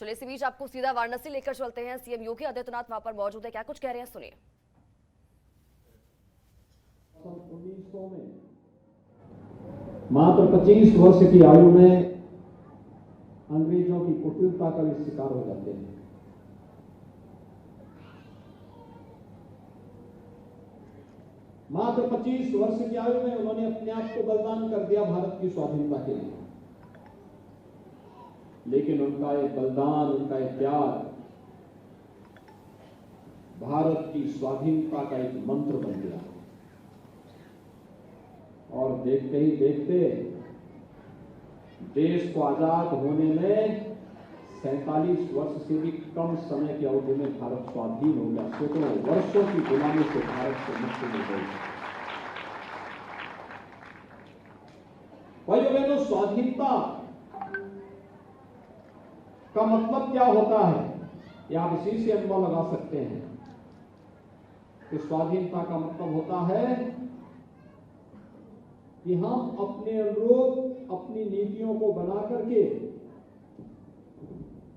चलिए इसी बीच आपको सीधा वाराणसी लेकर चलते हैं। सीएम योगी आदित्यनाथ वहां पर मौजूद है, क्या कुछ कह रहे हैं सुनिए। 1900 में मात्र 25 वर्ष की आयु में अंग्रेजों की कुटिलता का भी शिकार हो जाते हैं। मात्र 25 वर्ष की आयु में उन्होंने अपने आप को बलिदान कर दिया भारत की स्वाधीनता के लिए। लेकिन उनका एक बलिदान, उनका एक त्याग भारत की स्वाधीनता का एक मंत्र बन गया। और देखते ही देखते देश को आजाद होने में 47 वर्ष से भी कम समय की अवधि में भारत स्वाधीन हो गया। सैकड़ों वर्षों की गुलामी से भारत से मुक्ति मिल गई। भाइयों बहनों, स्वाधीनता का मतलब क्या होता है, या आप इसी से अनुमान लगा सकते हैं कि स्वाधीनता का मतलब होता है कि हम अपने अनुरूप अपनी नीतियों को बना करके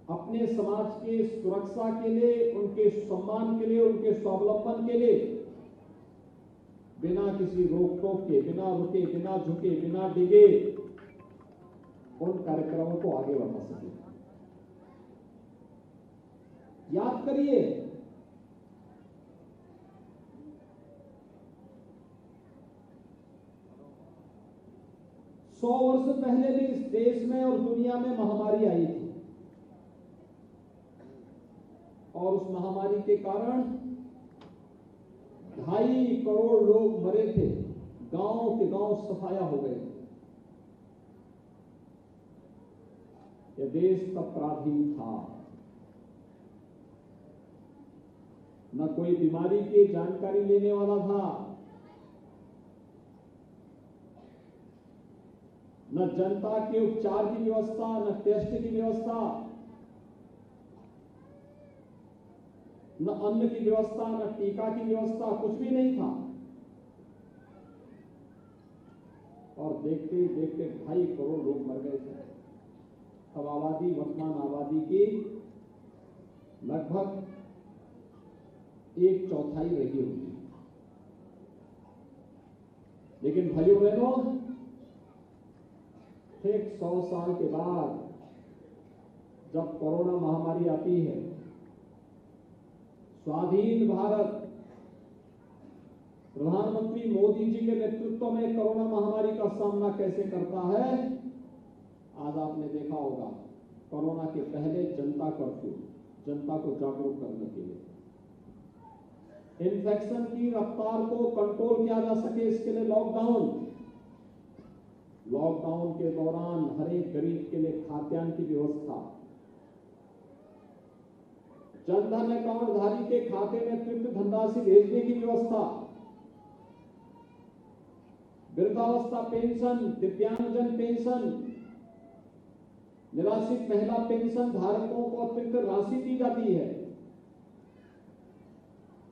अपने समाज के सुरक्षा के लिए, उनके सम्मान के लिए, उनके स्वावलंबन के लिए बिना किसी रोक टोक के, बिना रुके, बिना झुके, बिना डिगे उन कार्यक्रमों को आगे बढ़ा सके। याद करिए, सौ वर्ष पहले भी इस देश में और दुनिया में महामारी आई थी और उस महामारी के कारण 2.5 करोड़ लोग मरे थे, गांव के गांव सफाया हो गए थे। यह देश तब पराधीन था, न कोई बीमारी की जानकारी लेने वाला था, न जनता के उपचार की व्यवस्था, न टेस्ट की व्यवस्था, न अन्न की व्यवस्था, न टीका की व्यवस्था, कुछ भी नहीं था। और देखते ही देखते 2.5 करोड़ लोग मर गए थे। अब आबादी, वर्तमान आबादी की लगभग 1/4 रही होगी। लेकिन भाइयों बहनों, ठीक 100 साल के बाद जब कोरोना महामारी आती है, स्वाधीन भारत प्रधानमंत्री मोदी जी के नेतृत्व में कोरोना महामारी का सामना कैसे करता है, आज आपने देखा होगा। कोरोना के पहले जनता कर्फ्यू, जनता को जागरूक करने के लिए, इन्फेक्शन की रफ्तार को कंट्रोल किया जा सके इसके लिए लॉकडाउन के दौरान हर एक गरीब के लिए खाद्यान्न की व्यवस्था, जनधन अकाउंट धारी के खाते में तुरंत धनराशि भेजने की व्यवस्था, वृद्धावस्था पेंशन, दिव्यांगजन पेंशन, निराश्रित महिला पेंशन धारकों को अतिरिक्त राशि दी जाती है।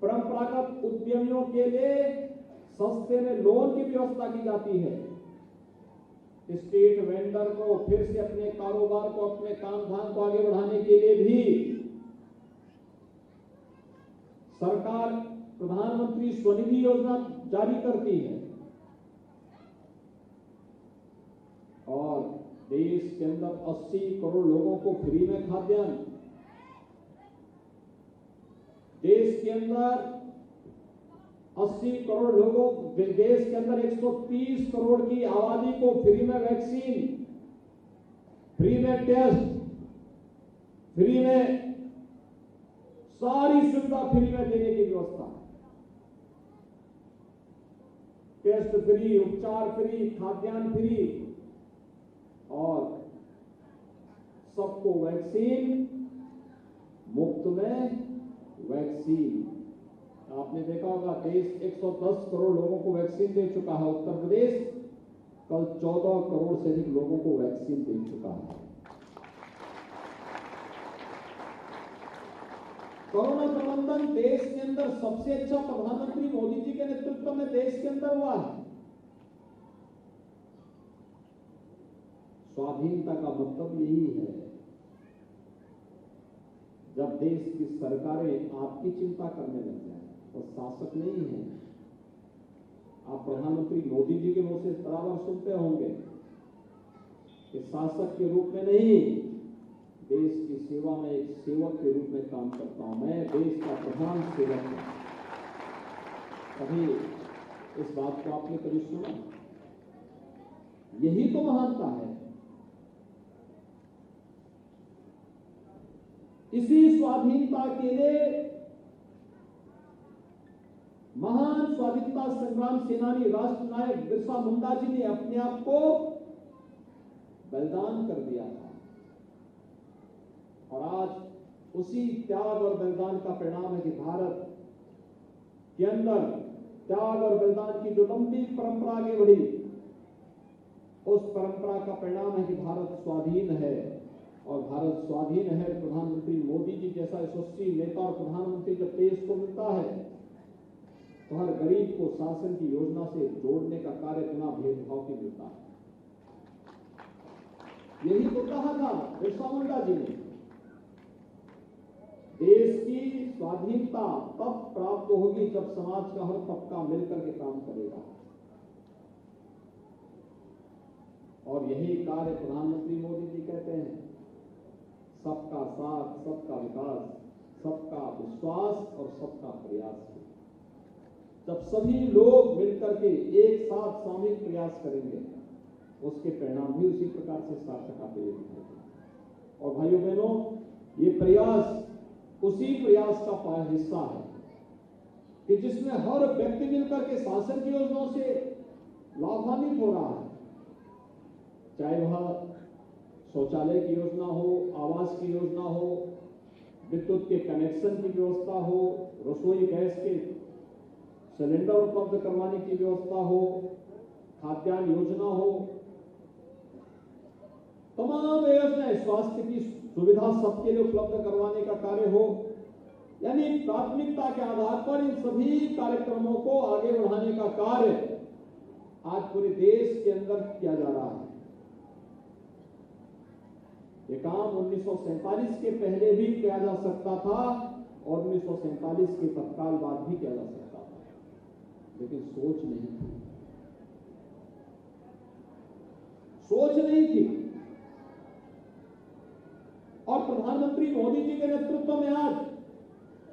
परंपरागत उद्यमियों के लिए सस्ते में लोन की व्यवस्था की जाती है। स्ट्रीट वेंडर को फिर से अपने कारोबार को, अपने काम धाम को आगे बढ़ाने के लिए भी सरकार प्रधानमंत्री स्वनिधि योजना जारी करती है। और देश के अंदर 80 करोड़ लोगों को फ्री में खाद्यान्न, देश के अंदर 80 करोड़ लोगों, देश के अंदर 130 करोड़ की आबादी को फ्री में वैक्सीन, फ्री में टेस्ट, फ्री में सारी सुविधा फ्री में देने की व्यवस्था, टेस्ट फ्री, उपचार फ्री, खाद्यान्न फ्री और सबको वैक्सीन, मुफ्त में वैक्सीन। आपने देखा होगा देश 110 करोड़ लोगों को वैक्सीन दे चुका है। उत्तर प्रदेश कल 14 करोड़ से अधिक लोगों को वैक्सीन दे चुका है। कोरोना प्रबंधन देश के अंदर सबसे अच्छा प्रधानमंत्री मोदी जी के नेतृत्व में देश के अंदर हुआ है। स्वाधीनता का मतलब यही है जब देश की सरकारें आपकी चिंता करने लग जाए और शासक नहीं है। आप प्रधानमंत्री मोदी जी के मुंह से बराबर सुनते होंगे कि शासक के रूप में नहीं, देश की सेवा में एक सेवक के रूप में काम करता हूं। मैं देश का प्रधान सेवक हूं। कभी इस बात को आपने कभी सुना? यही तो महानता है। इसी स्वाधीनता के लिए महान स्वाधीनता संग्राम सेनानी राष्ट्र नायक बिरसा मुंडा जी ने अपने आप को बलिदान कर दिया था, और आज उसी त्याग और बलिदान का परिणाम है कि भारत के अंदर त्याग और बलिदान की जो लंबी परंपरा आगे बढ़ी, उस परंपरा का परिणाम है कि भारत स्वाधीन है। और भारत स्वाधीन है, प्रधानमंत्री मोदी जी जैसा यशस्वी नेता और प्रधानमंत्री जब देश को मिलता है तो हर गरीब को शासन की योजना से जोड़ने का कार्य बिना भेदभाव के मिलता है। यही तो कहा था बिरसा मुंडा जी ने, देश की स्वाधीनता तब प्राप्त होगी जब समाज का हर तबका मिलकर के काम करेगा। और यही कार्य प्रधानमंत्री मोदी जी कहते हैं, सबका साथ, सबका विकास, सबका विश्वास और सबका प्रयास। जब सभी लोग मिलकर के एक साथ सामूहिक प्रयास करेंगे, उसके परिणाम भी उसी प्रकार से सार्थक आते हुए दिखेंगे। और भाइयों बहनों, ये प्रयास उसी प्रयास का हिस्सा है कि जिसमें हर व्यक्ति मिलकर के शासन की योजनाओं से लाभान्वित हो रहा है, चाहे वह शौचालय की योजना हो, आवास की योजना हो, विद्युत के कनेक्शन की व्यवस्था हो, रसोई गैस के सिलेंडर उपलब्ध करवाने की व्यवस्था हो, खाद्यान्न योजना हो, तमाम योजनाएं, स्वास्थ्य की सुविधा सबके लिए उपलब्ध करवाने का कार्य हो। यानी प्राथमिकता के आधार पर इन सभी कार्यक्रमों को आगे बढ़ाने का कार्य आज पूरे देश के अंदर किया जा रहा है। ये काम 1947 के पहले भी किया जा सकता था और 1947 के तत्काल बाद भी किया जा सकता था, लेकिन सोच नहीं थी। और प्रधानमंत्री मोदी जी के नेतृत्व में आज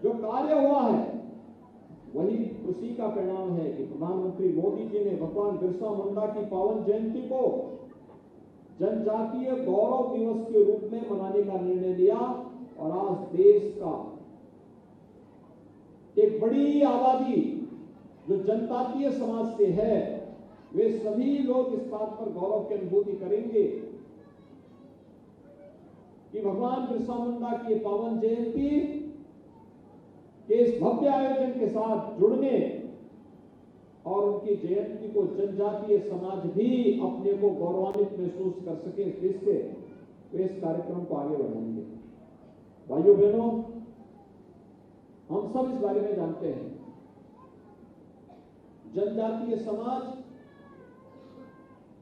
जो कार्य हुआ है, वही उसी का परिणाम है कि प्रधानमंत्री मोदी जी ने भगवान बिरसा मुंडा की पावन जयंती को जनजातीय गौरव दिवस के रूप में मनाने का निर्णय लिया। और आज देश का एक बड़ी आबादी जो जनजातीय समाज से है, वे सभी लोग इस बात पर गौरव की अनुभूति करेंगे कि भगवान बिरसा मुंडा की पावन जयंती के इस भव्य आयोजन के साथ जुड़ने और उनकी जयंती को जनजातीय समाज भी अपने को गौरवान्वित महसूस कर सके, इससे वे इस कार्यक्रम को आगे बढ़ाएंगे। भाइयों बहनों, हम सब इस बारे में जानते हैं, जनजातीय समाज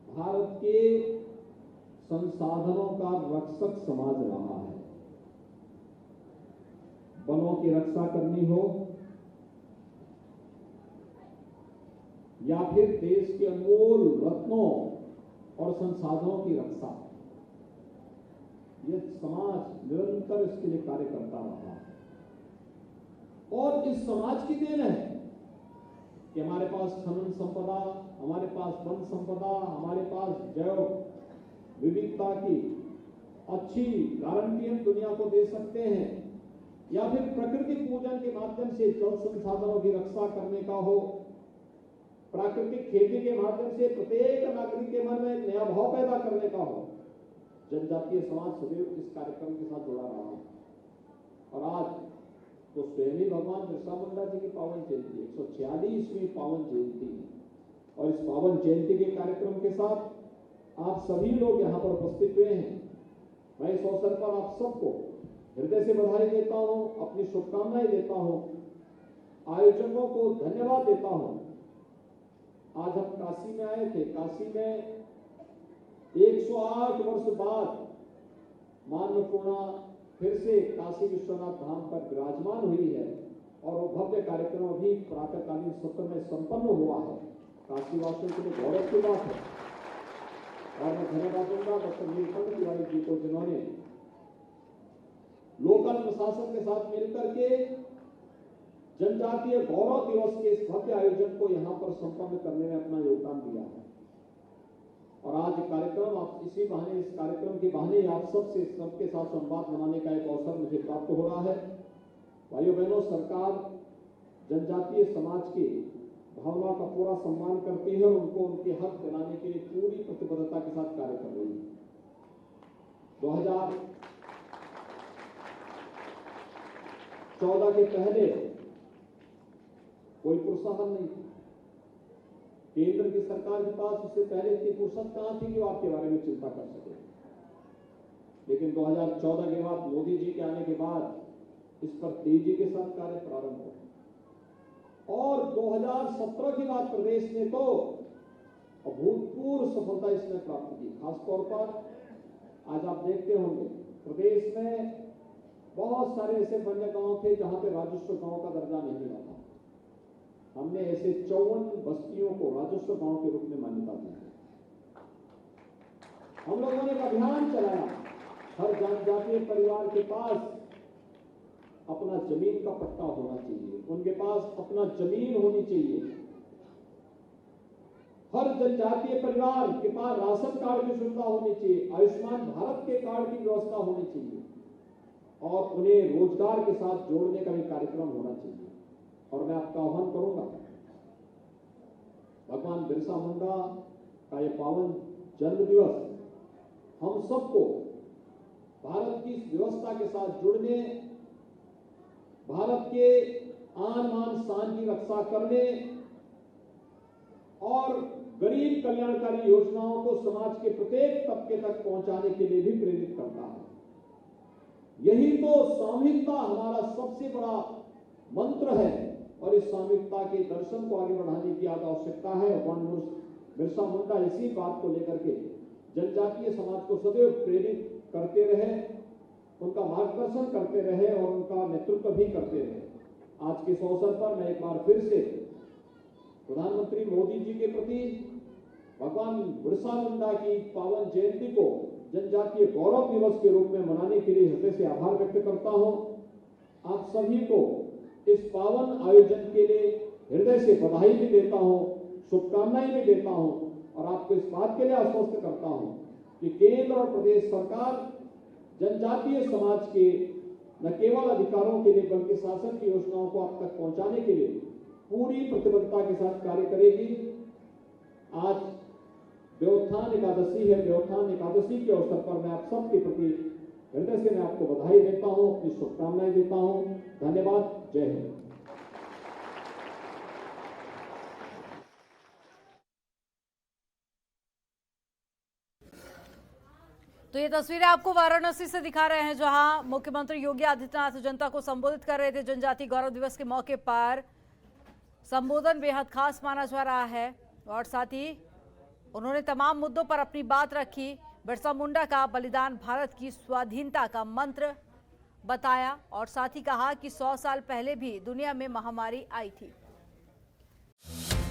भारत के संसाधनों का रक्षक समाज रहा है। वनों की रक्षा करनी हो या फिर देश के अनमोल रत्नों और संसाधनों की रक्षा, यह समाज निरंतर इसके लिए कार्य करता रहा है। और इस समाज की देन है कि हमारे पास खनन संपदा, हमारे पास वन संपदा, हमारे पास जैव विविधता की अच्छी गारंटी हम दुनिया को दे सकते हैं, या फिर प्रकृति पूजन के माध्यम से जल संसाधनों की रक्षा करने का हो, प्राकृतिक खेती के माध्यम से प्रत्येक नागरिक के मन में एक नया भाव पैदा करने का हो। जनजातीय समाज सदैव इस कार्यक्रम के साथ जुड़ा रहा है। और आज तो स्वयं ही भगवान बिरसा मुंडा जी की पावन जयंती, 146वीं पावन जयंती है। और इस पावन जयंती के कार्यक्रम के साथ आप सभी लोग यहाँ पर उपस्थित हुए हैं। मैं इस अवसर पर आप सबको हृदय से बधाई देता हूँ, अपनी शुभकामनाएं देता हूँ, आयोजकों को धन्यवाद देता हूँ। आज हम काशी में आए थे। काशी में 108 वर्ष बाद मां अन्नपूर्णा फिर से काशी विश्वनाथ धाम पर विराजमान हुई है और वो भव्य कार्यक्रम अभी प्रातःकालीन सत्र में संपन्न हुआ है। काशीवासियों के लिए गौरव की बात है और मैं धन्यवाद दूंगा डॉक्टर नीलकंठ तिवारी जी को, जिन्होंने लोकल प्रशासन के साथ मिलकर के जनजातीय गौरव दिवस के इस भव्य आयोजन को यहां पर संपन्न करने में अपना योगदान दिया है। और आज कार्यक्रम आप इसी बहाने, इस कार्यक्रम के बहाने आप सबके साथ संवाद बनाने का एक अवसर मुझे प्राप्त हो रहा है। भाइयों बहनों, सरकार जनजातीय समाज की भावना का पूरा सम्मान करती है और उनको उनके हक दिलाने के लिए पूरी प्रतिबद्धता के साथ कार्य कर रही है। 2014 के पहले कोई प्रोत्साहन नहीं था। केंद्र की सरकार के पास उससे पहले इतनी फुर्सत कहां थी कि वो आपके बारे में चिंता कर सके। लेकिन 2014 के बाद, मोदी जी के आने के बाद इस पर तेजी के साथ कार्य प्रारंभ हुआ और 2017 के बाद प्रदेश ने तो अभूतपूर्व सफलता इसमें प्राप्त की। खासतौर पर आज आप देखते होंगे प्रदेश में बहुत सारे ऐसे वन्य गांव थे जहां पे राजस्व गांव का दर्जा नहीं मिला था। हमने ऐसे 54 बस्तियों को राजस्व गांव के रूप में मान्यता दी है। हम लोगों ने एक अभियान चलाया, हर जनजातीय परिवार के पास अपना जमीन का पट्टा होना चाहिए, उनके पास अपना जमीन होनी चाहिए। हर जनजातीय परिवार के पास राशन कार्ड की सुविधा होनी चाहिए, आयुष्मान भारत के कार्ड की व्यवस्था होनी चाहिए और उन्हें रोजगार के साथ जोड़ने का भी कार्यक्रम होना चाहिए। और मैं आपका आह्वान करूंगा, भगवान बिरसा मुंडा का ये पावन जन्म दिवस हम सबको भारत की इस व्यवस्था के साथ जुड़ने, भारत के आन मान शान की रक्षा करने और गरीब कल्याणकारी योजनाओं को समाज के प्रत्येक तबके तक पहुंचाने के लिए भी प्रेरित करता है। यही तो सामूहिकता हमारा सबसे बड़ा मंत्र है और इस सामूहिकता के दर्शन को आगे बढ़ाने की आवश्यकता है। भगवान बिरसा मुंडा इसी बात को लेकर के जनजातीय समाज को सदैव प्रेरित करते रहे, उनका मार्गदर्शन करते रहे और उनका नेतृत्व भी करते रहे। आज के इस अवसर पर मैं एक बार फिर से प्रधानमंत्री मोदी जी के प्रति भगवान बिरसा मुंडा की पावन जयंती को जनजातीय गौरव दिवस के रूप में मनाने के लिए हृदय से आभार व्यक्त करता हूं। आप सभी को इस पावन आयोजन के लिए हृदय से बधाई भी देता हूं, शुभकामनाएं भी देता हूं और आपको इस बात के लिए आश्वस्त करता हूं कि केंद्र और प्रदेश सरकार जनजातीय समाज के न केवल अधिकारों के लिए बल्कि शासन की योजनाओं को आप तक पहुंचाने के लिए पूरी प्रतिबद्धता के साथ कार्य करेगी। आज देवोत्थान एकादशी है। देवोत्थान एकादशी के अवसर पर मैं आप सबके प्रति हृदय से मैं आपको बधाई देता हूं, अपनी शुभकामनाएं देता हूं। धन्यवाद। जय हिंद। तो ये तस्वीरें आपको वाराणसी से दिखा रहे हैं, जहां मुख्यमंत्री योगी आदित्यनाथ जनता को संबोधित कर रहे थे। जनजातीय गौरव दिवस के मौके पर संबोधन बेहद खास माना जा रहा है और साथ ही उन्होंने तमाम मुद्दों पर अपनी बात रखी। बिरसा मुंडा का बलिदान भारत की स्वाधीनता का मंत्र बताया और साथ ही कहा कि 100 साल पहले भी दुनिया में महामारी आई थी।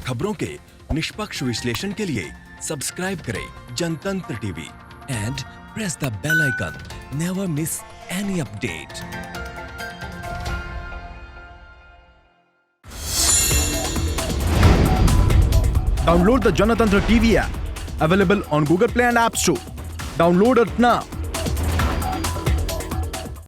खबरों के निष्पक्ष विश्लेषण के लिए सब्सक्राइब करें Janatantra TV and press the bell icon. Never miss any update. Download the Janatantra TV app, available on Google Play and App Store. Download it now.